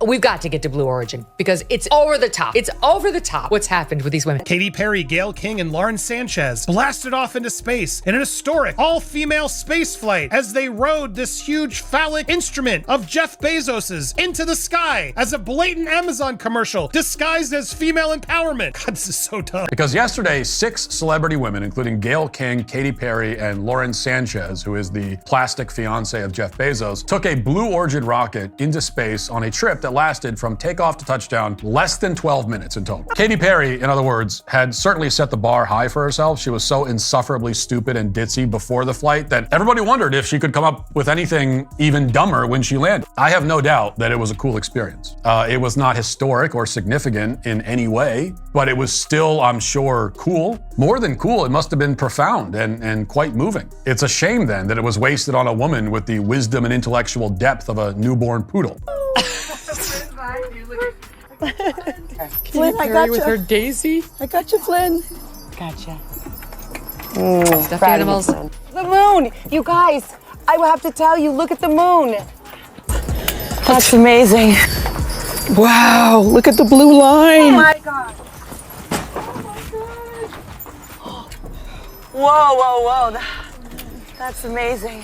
we've got to get to Blue Origin because it's over the top. It's over the top what's happened with these women. Katy Perry, Gayle King, and Lauren Sanchez blasted off into space in an historic all-female space flight as they rode this huge phallic instrument of Jeff Bezos's into the sky as a blatant Amazon commercial disguised as female empowerment. God, this is so dumb. Because yesterday, 6 celebrity women, including Gayle King, Katy Perry, and Lauren Sanchez, who is the plastic fiance of Jeff Bezos, took a Blue Origin rocket into space on a trip that lasted from takeoff to touchdown less than 12 minutes in total. Katy Perry, in other words, had certainly set the bar high for herself. She was so insufferably stupid and ditzy before the flight that everybody wondered if she could come up with anything even dumber when she landed. I have no doubt that it was a cool experience. It was not historic or significant in any way, but it was still, I'm sure, cool. More than cool, it must have been profound and quite moving. It's a shame then that it was wasted on a woman with the wisdom and intellectual depth of a newborn poodle. Flynn, I got you. With her Daisy. I got you, Flynn. Gotcha. Stuffed animals. The moon! You guys, I will have to tell you, look at the moon. That's amazing. Wow, look at the blue line. Oh my God. Whoa, whoa, whoa. That's amazing.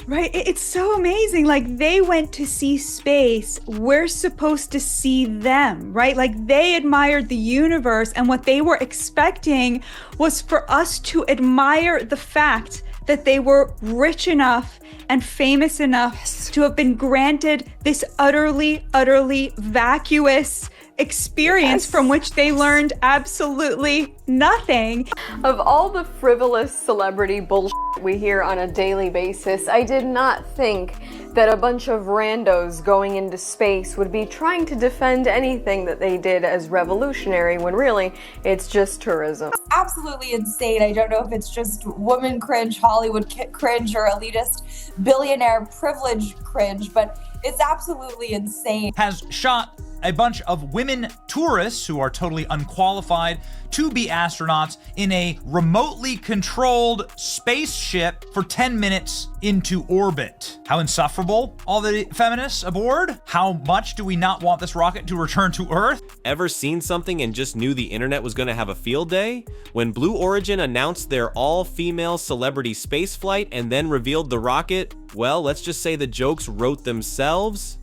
Right? It's so amazing. Like, they went to see space. We're supposed to see them, right? Like, they admired the universe, and what they were expecting was for us to admire the fact that they were rich enough and famous enough to have been granted this utterly, utterly vacuous experience from which they learned absolutely nothing. Of all the frivolous celebrity bullshit we hear on a daily basis, I did not think that a bunch of randos going into space would be trying to defend anything that they did as revolutionary when really it's just tourism. Absolutely insane. I don't know if it's just woman cringe, Hollywood cringe, or elitist billionaire privilege cringe, but it's absolutely insane. Has shot a bunch of women tourists who are totally unqualified to be astronauts in a remotely controlled spaceship for 10 minutes into orbit. How insufferable, all the feminists aboard? How much do we not want this rocket to return to Earth? Ever seen something and just knew the internet was gonna have a field day? When Blue Origin announced their all-female celebrity spaceflight and then revealed the rocket, well, let's just say the jokes wrote themselves.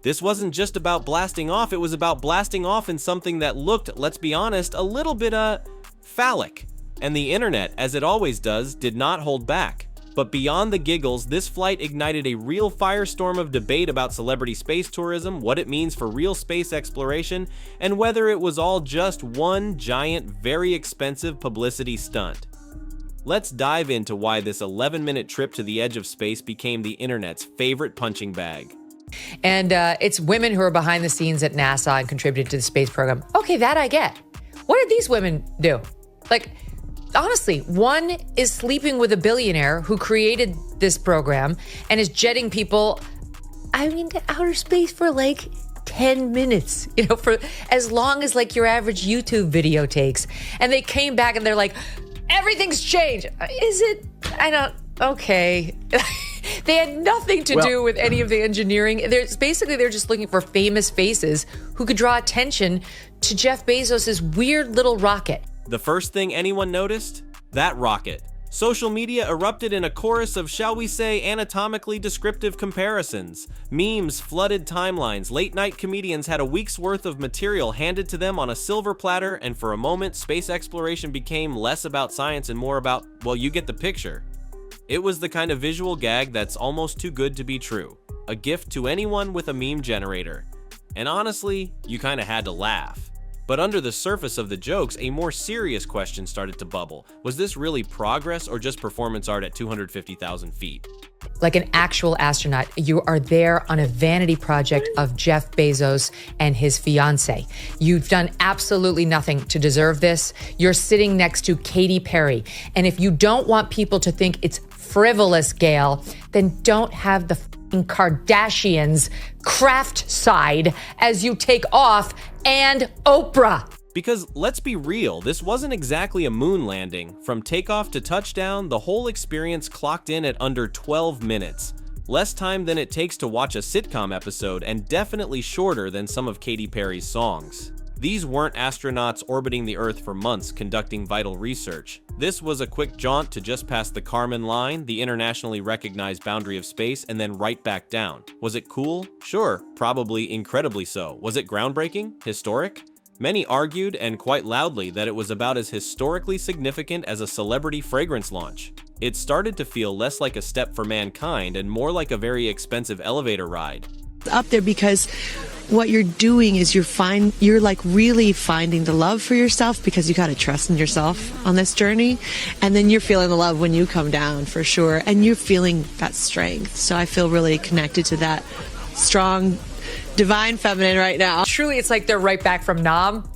This wasn't just about blasting off, it was about blasting off in something that looked, let's be honest, a little bit, phallic. And the internet, as it always does, did not hold back. But beyond the giggles, this flight ignited a real firestorm of debate about celebrity space tourism, what it means for real space exploration, and whether it was all just one giant, very expensive publicity stunt. Let's dive into why this 11-minute trip to the edge of space became the internet's favorite punching bag. And it's women who are behind the scenes at NASA and contributed to the space program. Okay, that I get. What did these women do? Like, honestly, one is sleeping with a billionaire who created this program and is jetting people, to outer space for like 10 minutes, for as long as like your average YouTube video takes. And they came back and they're like, everything's changed. Is it? Okay. They had nothing to do with any of the engineering. They're just looking for famous faces who could draw attention to Jeff Bezos's weird little rocket. The first thing anyone noticed? That rocket. Social media erupted in a chorus of, shall we say, anatomically descriptive comparisons. Memes flooded timelines. Late-night comedians had a week's worth of material handed to them on a silver platter, and for a moment, space exploration became less about science and more about, well, you get the picture. It was the kind of visual gag that's almost too good to be true. A gift to anyone with a meme generator. And honestly, you kinda had to laugh. But under the surface of the jokes, a more serious question started to bubble. Was this really progress or just performance art at 250,000 feet? Like an actual astronaut, you are there on a vanity project of Jeff Bezos and his fiance. You've done absolutely nothing to deserve this. You're sitting next to Katy Perry. And if you don't want people to think it's frivolous, Gayle, then don't have the Kardashians craft side as you take off and Oprah. Because let's be real, this wasn't exactly a moon landing. From takeoff to touchdown, the whole experience clocked in at under 12 minutes. Less time than it takes to watch a sitcom episode, and definitely shorter than some of Katy Perry's songs. These weren't astronauts orbiting the Earth for months conducting vital research. This was a quick jaunt to just past the Kármán line, the internationally recognized boundary of space, and then right back down. Was it cool? Sure, probably incredibly so. Was it groundbreaking? Historic? Many argued, and quite loudly, that it was about as historically significant as a celebrity fragrance launch. It started to feel less like a step for mankind and more like a very expensive elevator ride. Up there because what you're doing is you're like really finding the love for yourself, because you got to trust in yourself on this journey, and then you're feeling the love when you come down for sure, and you're feeling that strength. So I feel really connected to that strong divine feminine right now. Truly, it's like they're right back from Nam.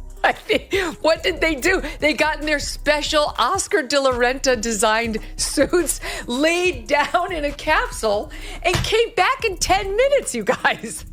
What did they do? They got in their special Oscar de la Renta designed suits, laid down in a capsule, and came back in 10 minutes, you guys.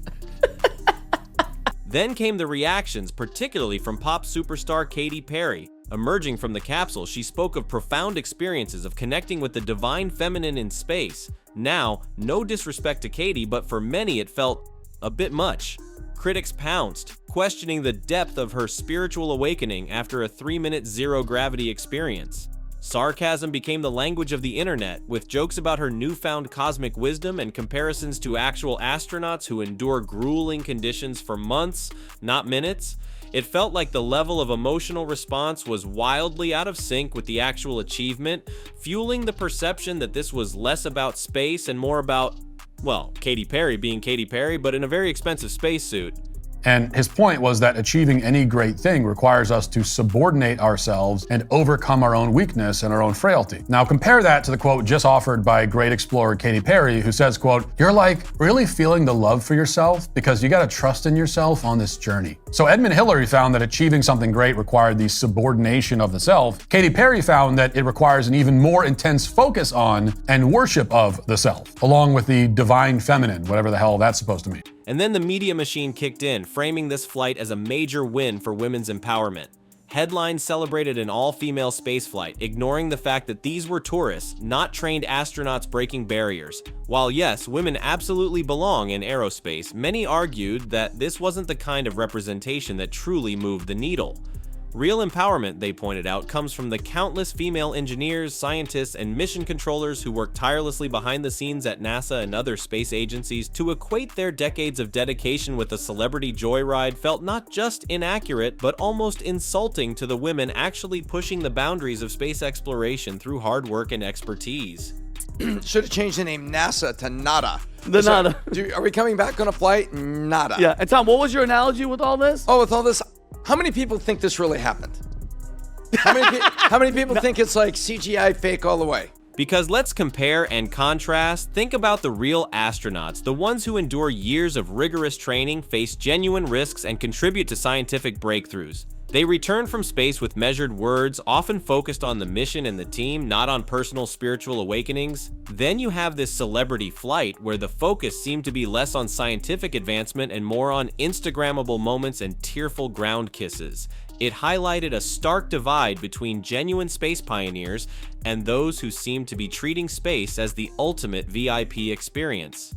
Then came the reactions, particularly from pop superstar Katy Perry. Emerging from the capsule, she spoke of profound experiences of connecting with the divine feminine in space. Now, no disrespect to Katy, but for many it felt a bit much. Critics pounced, questioning the depth of her spiritual awakening after a 3-minute zero-gravity experience. Sarcasm became the language of the internet, with jokes about her newfound cosmic wisdom and comparisons to actual astronauts who endure grueling conditions for months, not minutes. It felt like the level of emotional response was wildly out of sync with the actual achievement, fueling the perception that this was less about space and more about, well, Katy Perry being Katy Perry, but in a very expensive spacesuit. And his point was that achieving any great thing requires us to subordinate ourselves and overcome our own weakness and our own frailty. Now compare that to the quote just offered by great explorer Katy Perry, who says, quote, "You're like really feeling the love for yourself because you got to trust in yourself on this journey." So Edmund Hillary found that achieving something great required the subordination of the self. Katy Perry found that it requires an even more intense focus on and worship of the self, along with the divine feminine, whatever the hell that's supposed to mean. And then the media machine kicked in, framing this flight as a major win for women's empowerment. Headlines celebrated an all-female spaceflight, ignoring the fact that these were tourists, not trained astronauts breaking barriers. While yes, women absolutely belong in aerospace, many argued that this wasn't the kind of representation that truly moved the needle. Real empowerment, they pointed out, comes from the countless female engineers, scientists, and mission controllers who work tirelessly behind the scenes at NASA and other space agencies. To equate their decades of dedication with a celebrity joyride felt not just inaccurate, but almost insulting to the women actually pushing the boundaries of space exploration through hard work and expertise. Should have changed the name NASA to Nada. The Nada. Are we coming back on a flight? Nada. Yeah, and Tom, what was your analogy with all this? Oh, with all this, how many people think this really happened? How many people think it's like CGI fake all the way? Because let's compare and contrast. Think about the real astronauts, the ones who endure years of rigorous training, face genuine risks, and contribute to scientific breakthroughs. They return from space with measured words, often focused on the mission and the team, not on personal spiritual awakenings. Then you have this celebrity flight where the focus seemed to be less on scientific advancement and more on Instagrammable moments and tearful ground kisses. It highlighted a stark divide between genuine space pioneers and those who seemed to be treating space as the ultimate VIP experience.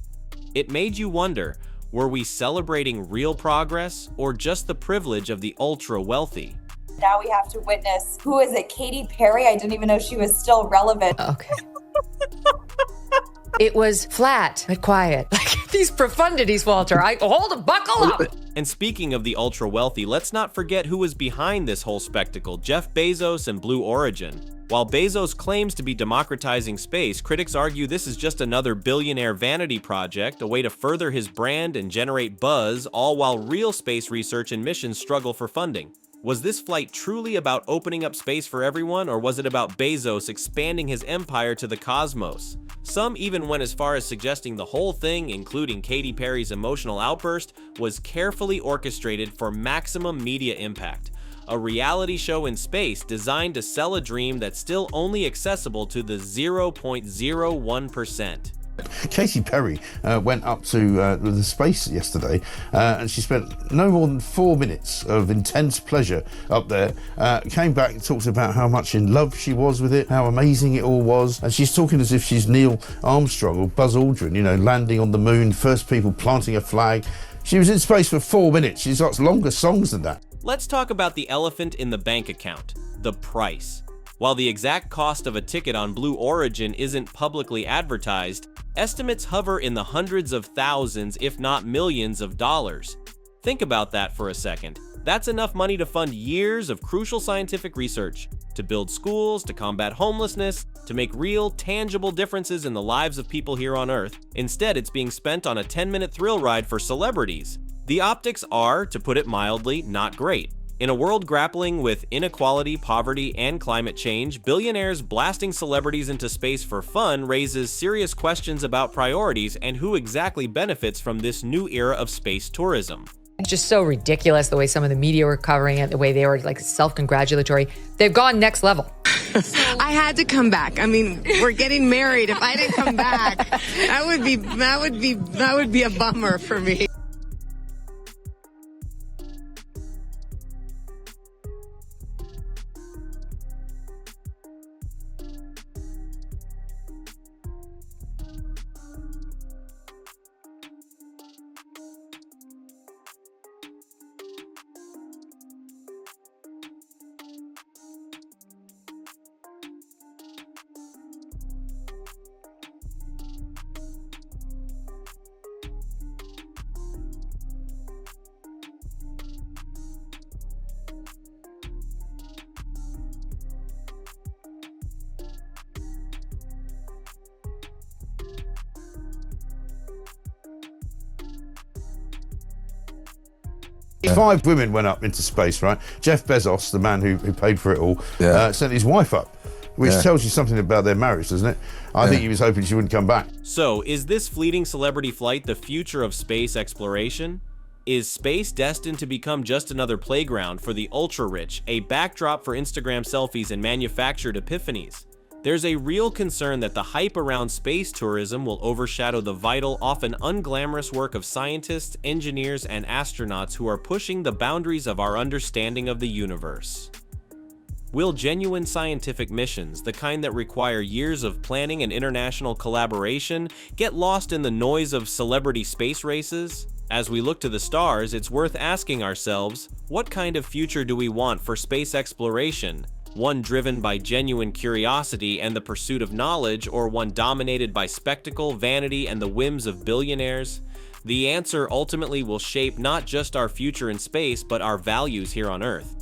It made you wonder, were we celebrating real progress or just the privilege of the ultra-wealthy? Now we have to witness, who is it, Katy Perry? I didn't even know she was still relevant. Okay. It was flat but quiet. Like these profundities, Walter. Buckle up. And speaking of the ultra-wealthy, let's not forget who was behind this whole spectacle, Jeff Bezos and Blue Origin. While Bezos claims to be democratizing space, critics argue this is just another billionaire vanity project, a way to further his brand and generate buzz, all while real space research and missions struggle for funding. Was this flight truly about opening up space for everyone, or was it about Bezos expanding his empire to the cosmos? Some even went as far as suggesting the whole thing, including Katy Perry's emotional outburst, was carefully orchestrated for maximum media impact. A reality show in space designed to sell a dream that's still only accessible to the 0.01%. Katy Perry went up to the space yesterday and she spent no more than 4 minutes of intense pleasure up there, came back and talked about how much in love she was with it, how amazing it all was, and she's talking as if she's Neil Armstrong or Buzz Aldrin, you know, landing on the moon, first people planting a flag. She was in space for 4 minutes. She's got longer songs than that. Let's talk about the elephant in the bank account, the price. While the exact cost of a ticket on Blue Origin isn't publicly advertised, estimates hover in the hundreds of thousands, if not millions of dollars. Think about that for a second. That's enough money to fund years of crucial scientific research, to build schools, to combat homelessness, to make real, tangible differences in the lives of people here on Earth. Instead, it's being spent on a 10-minute thrill ride for celebrities. The optics are, to put it mildly, not great. In a world grappling with inequality, poverty, and climate change, billionaires blasting celebrities into space for fun raises serious questions about priorities and who exactly benefits from this new era of space tourism. It's just so ridiculous the way some of the media were covering it, the way they were like self-congratulatory. They've gone next level. I had to come back. I mean, we're getting married. If I didn't come back, that would be a bummer for me. Yeah. 5 women went up into space, right? Jeff Bezos, the man who paid for it all, sent his wife up, which tells you something about their marriage, doesn't it? I think he was hoping she wouldn't come back. So, is this fleeting celebrity flight the future of space exploration? Is space destined to become just another playground for the ultra-rich, a backdrop for Instagram selfies and manufactured epiphanies? There's a real concern that the hype around space tourism will overshadow the vital, often unglamorous work of scientists, engineers, and astronauts who are pushing the boundaries of our understanding of the universe. Will genuine scientific missions, the kind that require years of planning and international collaboration, get lost in the noise of celebrity space races? As we look to the stars, it's worth asking ourselves, what kind of future do we want for space exploration? One driven by genuine curiosity and the pursuit of knowledge, or one dominated by spectacle, vanity, and the whims of billionaires? The answer ultimately will shape not just our future in space, but our values here on Earth.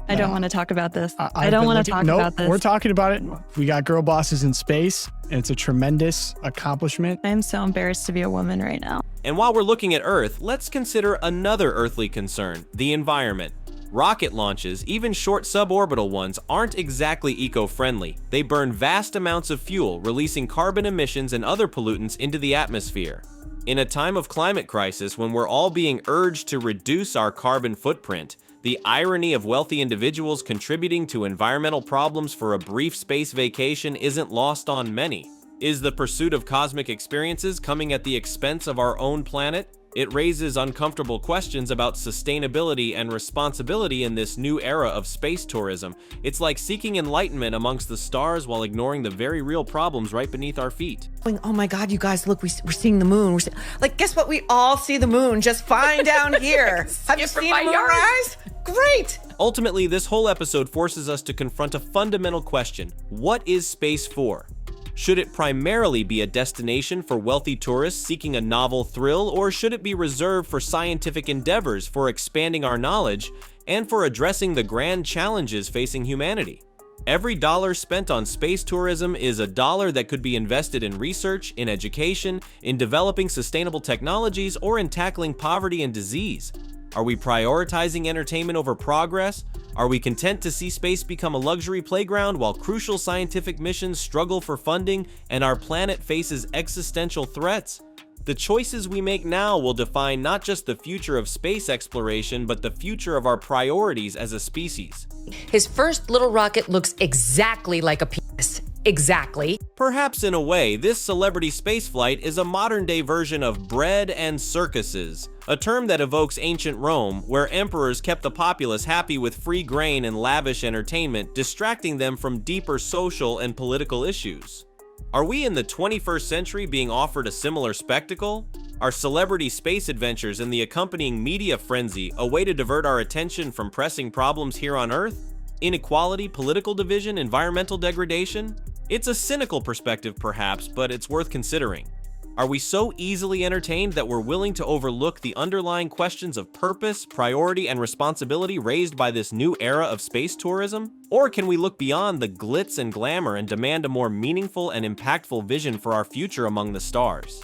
I don't want to talk about this. I don't want to talk about this. We're talking about it. We got girl bosses in space, and it's a tremendous accomplishment. I'm so embarrassed to be a woman right now. And while we're looking at Earth, let's consider another earthly concern, the environment. Rocket launches, even short suborbital ones, aren't exactly eco-friendly. They burn vast amounts of fuel, releasing carbon emissions and other pollutants into the atmosphere. In a time of climate crisis, when we're all being urged to reduce our carbon footprint, the irony of wealthy individuals contributing to environmental problems for a brief space vacation isn't lost on many. Is the pursuit of cosmic experiences coming at the expense of our own planet? It raises uncomfortable questions about sustainability and responsibility in this new era of space tourism. It's like seeking enlightenment amongst the stars while ignoring the very real problems right beneath our feet. Oh my God, you guys, look, we're seeing the moon. Like, guess what? We all see the moon just fine down here. Have you seen the moon rise? Great. Ultimately, this whole episode forces us to confront a fundamental question. What is space for? Should it primarily be a destination for wealthy tourists seeking a novel thrill, or should it be reserved for scientific endeavors, for expanding our knowledge, and for addressing the grand challenges facing humanity? Every dollar spent on space tourism is a dollar that could be invested in research, in education, in developing sustainable technologies, or in tackling poverty and disease. Are we prioritizing entertainment over progress? Are we content to see space become a luxury playground while crucial scientific missions struggle for funding and our planet faces existential threats? The choices we make now will define not just the future of space exploration, but the future of our priorities as a species. His first little rocket looks exactly like a penis. exactly. Perhaps in a way, this celebrity spaceflight is a modern-day version of bread and circuses, a term that evokes ancient Rome, where emperors kept the populace happy with free grain and lavish entertainment, distracting them from deeper social and political issues. Are we in the 21st century being offered a similar spectacle? Are celebrity space adventures and the accompanying media frenzy a way to divert our attention from pressing problems here on Earth? Inequality, political division, environmental degradation? It's a cynical perspective perhaps, but it's worth considering. Are we so easily entertained that we're willing to overlook the underlying questions of purpose, priority, and responsibility raised by this new era of space tourism? Or can we look beyond the glitz and glamour and demand a more meaningful and impactful vision for our future among the stars?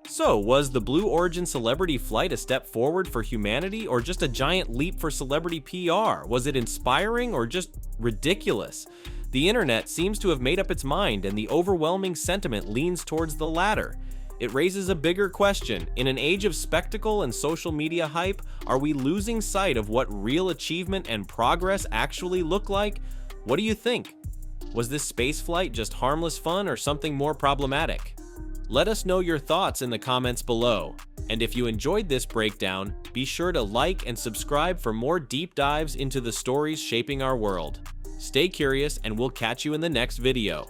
So, was the Blue Origin celebrity flight a step forward for humanity, or just a giant leap for celebrity PR? Was it inspiring or just ridiculous? The internet seems to have made up its mind, and the overwhelming sentiment leans towards the latter. It raises a bigger question. In an age of spectacle and social media hype, are we losing sight of what real achievement and progress actually look like? What do you think? Was this spaceflight just harmless fun or something more problematic? Let us know your thoughts in the comments below. And if you enjoyed this breakdown, be sure to like and subscribe for more deep dives into the stories shaping our world. Stay curious, and we'll catch you in the next video.